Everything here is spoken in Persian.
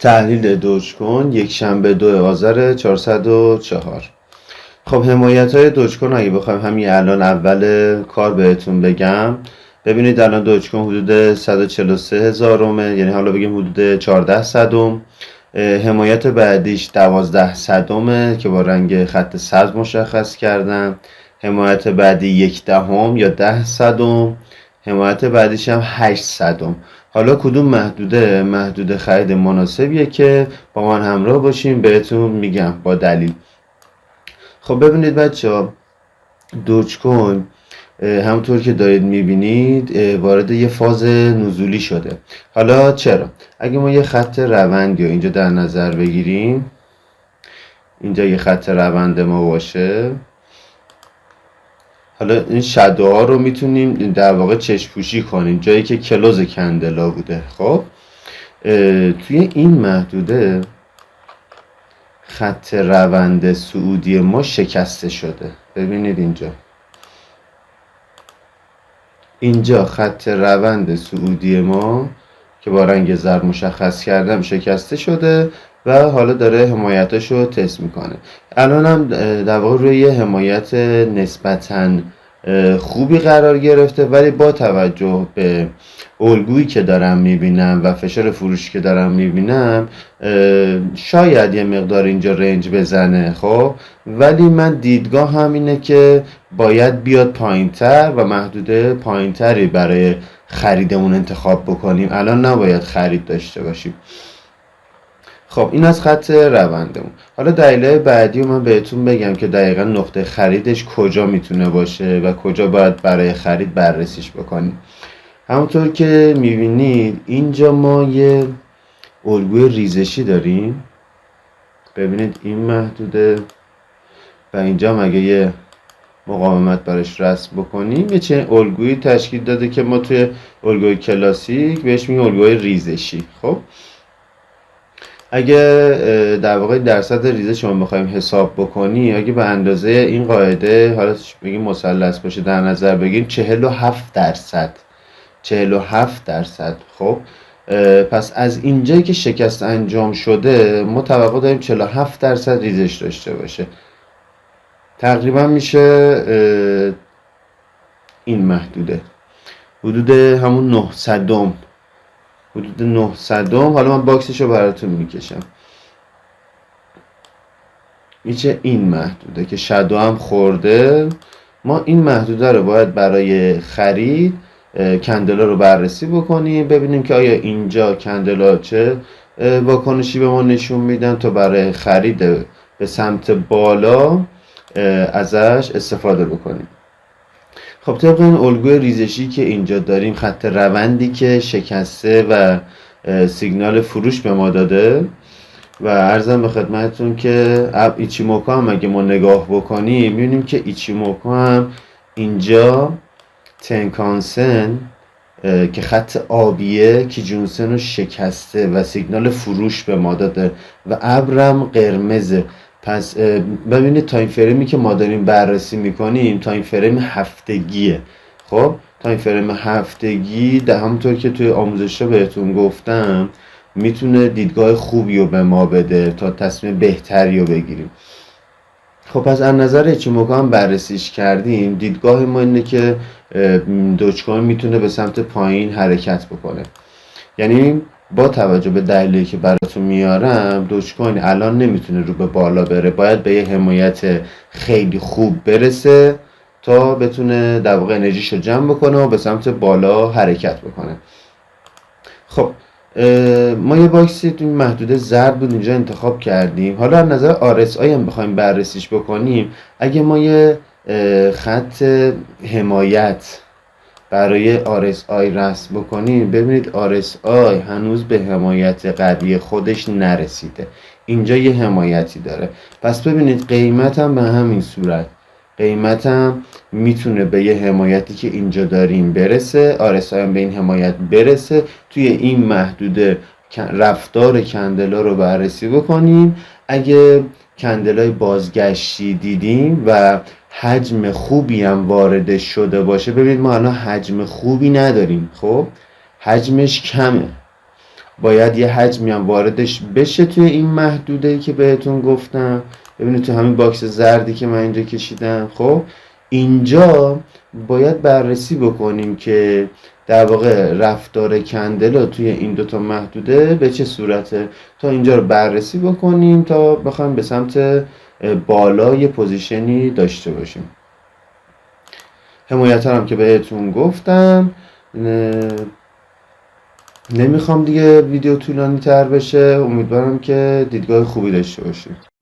تحلیل دوجکن یک شنبه 2 آذر 404. خب حمایت های دوجکن اگه بخوایم همین الان اول کار بهتون بگم، ببینید الان دوجکن حدود 143 هزارمه، یعنی حالا بگیم حدود 14 صدم. حمایت بعدیش 12 صدمه که با رنگ خط سبز مشخص کردم. حمایت بعدی 1 دهم یا 10 صدم. حمایت بعدیش هم 8 صدم. حالا کدوم محدوده خرید مناسبیه که با من همراه باشیم بهتون میگم با دلیل. خب ببینید بچه ها، دوجکن همونطور که دارید میبینید وارد یه فاز نزولی شده. حالا چرا؟ اگه ما یه خط روندی رو اینجا در نظر بگیریم، اینجا یه خط روند ما باشه، حالا این شادوها رو میتونیم در واقع چشم‌پوشی کنیم جایی که کلوز کندلا بوده. خب توی این محدوده خط روند صعودی ما شکسته شده. ببینید اینجا خط روند صعودی ما که با رنگ زرد مشخص کردم شکسته شده و حالا داره حمایتش رو تست میکنه. الان هم در واقع روی حمایت نسبتاً خوبی قرار گرفته، ولی با توجه به الگویی که دارم میبینم و فشار فروشی که دارم میبینم شاید یه مقدار اینجا رنج بزنه. خب ولی من دیدگاه همینه که باید بیاد پایینتر و محدوده پایینتری برای خریدمون انتخاب بکنیم. الان نباید خرید داشته باشیم. خب این از خط روندمون. حالا دلیل بعدی رو من بهتون بگم که دقیقا نقطه خریدش کجا میتونه باشه و کجا باید برای خرید بررسیش بکنیم. همونطور که میبینید اینجا ما یه الگوی ریزشی داریم. ببینید این محدوده و اینجا مگه یه مقاومت براش رسم بکنیم، یه چنین الگویی تشکیل داده که ما توی الگوی کلاسیک بهش میگیم الگوی ریزشی. خب اگه در واقع درصد ریزش رو بخوایم حساب بکنی، اگه به اندازه این قاعده حالا بگیم مثلث باشه در نظر بگیریم 47%. خب پس از اینجایی که شکست انجام شده ما توقع داریم 47% ریزش داشته باشه. تقریبا میشه این محدوده حدود همون 900. حدود 900. حالا من باکسش رو براتون میکشم. میشه این محدوده که شادو هم خورده. ما این محدوده رو باید برای خرید کندلا رو بررسی بکنیم، ببینیم که آیا اینجا کندلا چه واکنشی به ما نشون میدن تا برای خرید به سمت بالا ازش استفاده بکنیم. خب طبق این الگوی ریزشی که اینجا داریم، خط روندی که شکسته و سیگنال فروش به ما داده و عرضم به خدمتتون که ایچیموکا هم اگه ما نگاه بکنیم میبینیم که ایچیموکا هم اینجا تنکانسن که خط آبیه کیجونسن رو شکسته و سیگنال فروش به ما داده و ابرم قرمزه. پس ببینید تایم فریمی که ما داریم بررسی میکنیم تایم فریم هفتگیه. خب تایم فریم هفتگی همونطور که توی آموزش‌ها بهتون گفتم میتونه دیدگاه خوبی رو به ما بده تا تصمیم بهتری رو بگیریم. خب پس از نظر ایچیموکا هم بررسیش کردیم. دیدگاه ما اینه که دوجکن میتونه به سمت پایین حرکت بکنه. یعنی با توجه به دلیلی که براتون میارم دوجکن الان نمیتونه رو به بالا بره، باید به یه حمایت خیلی خوب برسه تا بتونه در واقع انرژیشو جمع بکنه و به سمت بالا حرکت بکنه. خب ما یه باکسی تو محدوده زرد بود اینجا انتخاب کردیم. حالا از نظر RSI هم بخوایم بررسیش بکنیم، اگه ما یه خط حمایت برای RSI رسم بکنیم، ببینید RSI هنوز به حمایت قوی خودش نرسیده. اینجا یه حمایتی داره. پس ببینید قیمت هم به همین صورت، قیمت هم میتونه به یه حمایتی که اینجا داریم برسه، RSI هم به این حمایت برسه. توی این محدوده رفتار کندلا رو بررسی بکنیم. اگه کندلای بازگشتی دیدیم و حجم خوبی هم وارد شده باشه، ببینید ما الان حجم خوبی نداریم. خب حجمش کمه. باید یه حجمی هم واردش بشه توی این محدوده‌ای که بهتون گفتم. ببینید تو همین باکس زردی که من اینجا کشیدم، خب اینجا باید بررسی بکنیم که در واقع رفتار کندل رو توی این دوتا محدوده به چه صورته، تا اینجا رو بررسی بکنیم تا بخوایم به سمت بالا یه پوزیشنی داشته باشیم. حمایت هم که بهتون گفتم، نمیخوام دیگه ویدیو طولانی تر بشه. امیدوارم که دیدگاه خوبی داشته باشید.